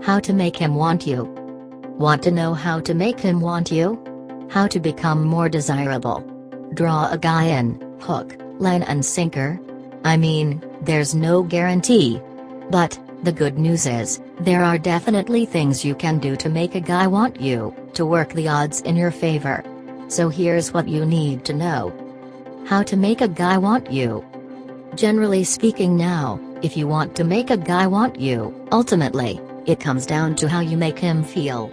How to make him want you. Want to know how to make him want you? How to become more desirable? Draw a guy in, hook, line and sinker? I mean, there's no guarantee. But, the good news is, there are definitely things you can do to make a guy want you, to work the odds in your favor. So here's what you need to know. How to make a guy want you. Generally speaking now, if you want to make a guy want you, ultimately, it comes down to how you make him feel.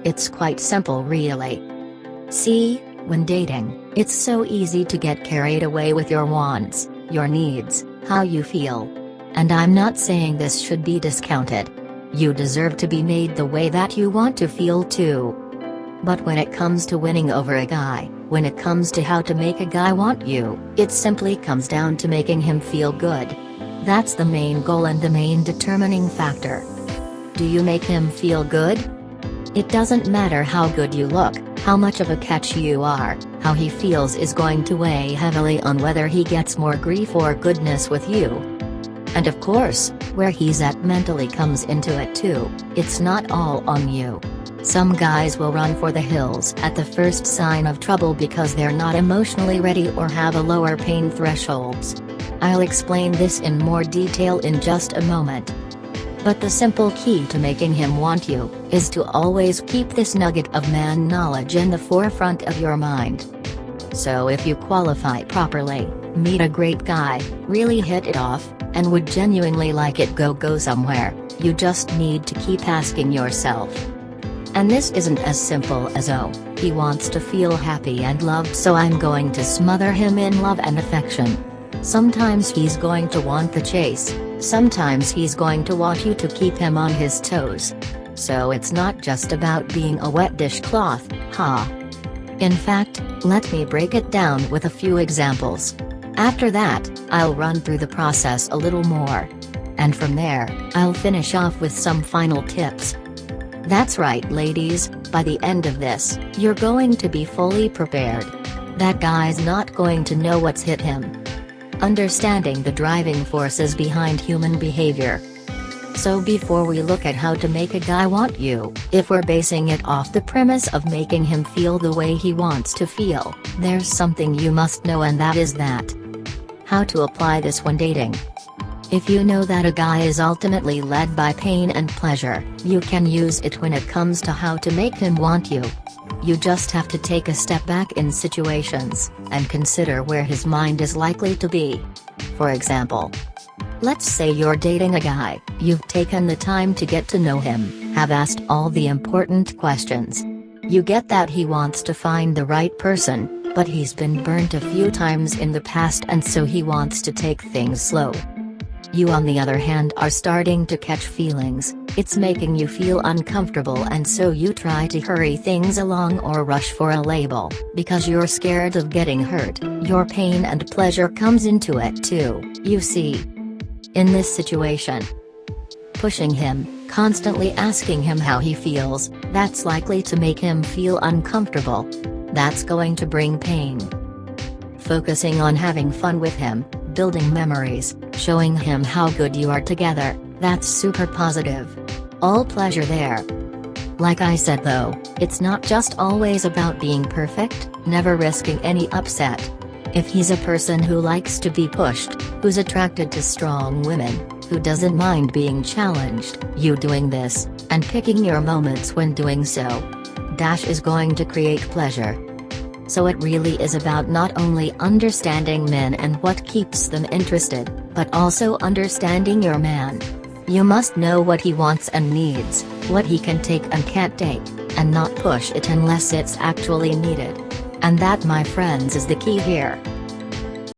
It's quite simple really. See, when dating, it's so easy to get carried away with your wants, your needs, how you feel. And I'm not saying this should be discounted. You deserve to be made the way that you want to feel too. But when it comes to winning over a guy, when it comes to how to make a guy want you, it simply comes down to making him feel good. That's the main goal and the main determining factor. Do you make him feel good? It doesn't matter how good you look, how much of a catch you are, how he feels is going to weigh heavily on whether he gets more grief or goodness with you. And of course, where he's at mentally comes into it too. It's not all on you. Some guys will run for the hills at the first sign of trouble because they're not emotionally ready or have a lower pain thresholds. I'll explain this in more detail in just a moment. But the simple key to making him want you, is to always keep this nugget of man knowledge in the forefront of your mind. So if you qualify properly, meet a great guy, really hit it off, and would genuinely like it go somewhere, you just need to keep asking yourself. And this isn't as simple as oh, he wants to feel happy and loved so I'm going to smother him in love and affection. Sometimes he's going to want the chase, sometimes he's going to want you to keep him on his toes. So it's not just about being a wet dishcloth, In fact, let me break it down with a few examples. After that, I'll run through the process a little more. And from there, I'll finish off with some final tips. That's right ladies, by the end of this, you're going to be fully prepared. That guy's not going to know what's hit him. Understanding the driving forces behind human behavior. So before we look at how to make a guy want you, if we're basing it off the premise of making him feel the way he wants to feel, there's something you must know and that is that. How to apply this when dating. If you know that a guy is ultimately led by pain and pleasure, you can use it when it comes to how to make him want you. You just have to take a step back in situations, and consider where his mind is likely to be. For example, let's say you're dating a guy, you've taken the time to get to know him, have asked all the important questions. You get that he wants to find the right person, but he's been burnt a few times in the past and so he wants to take things slow. You on the other hand are starting to catch feelings, it's making you feel uncomfortable and so you try to hurry things along or rush for a label, because you're scared of getting hurt. Your pain and pleasure comes into it too, you see. In this situation, pushing him, constantly asking him how he feels, that's likely to make him feel uncomfortable. That's going to bring pain. Focusing on having fun with him, building memories, showing him how good you are together, that's super positive. All pleasure there. Like I said though, it's not just always about being perfect, never risking any upset. If he's a person who likes to be pushed, who's attracted to strong women, who doesn't mind being challenged, you doing this, and picking your moments when doing so, is going to create pleasure. So it really is about not only understanding men and what keeps them interested, but also understanding your man. You must know what he wants and needs, what he can take and can't take, and not push it unless it's actually needed. And that, my friends, is the key here.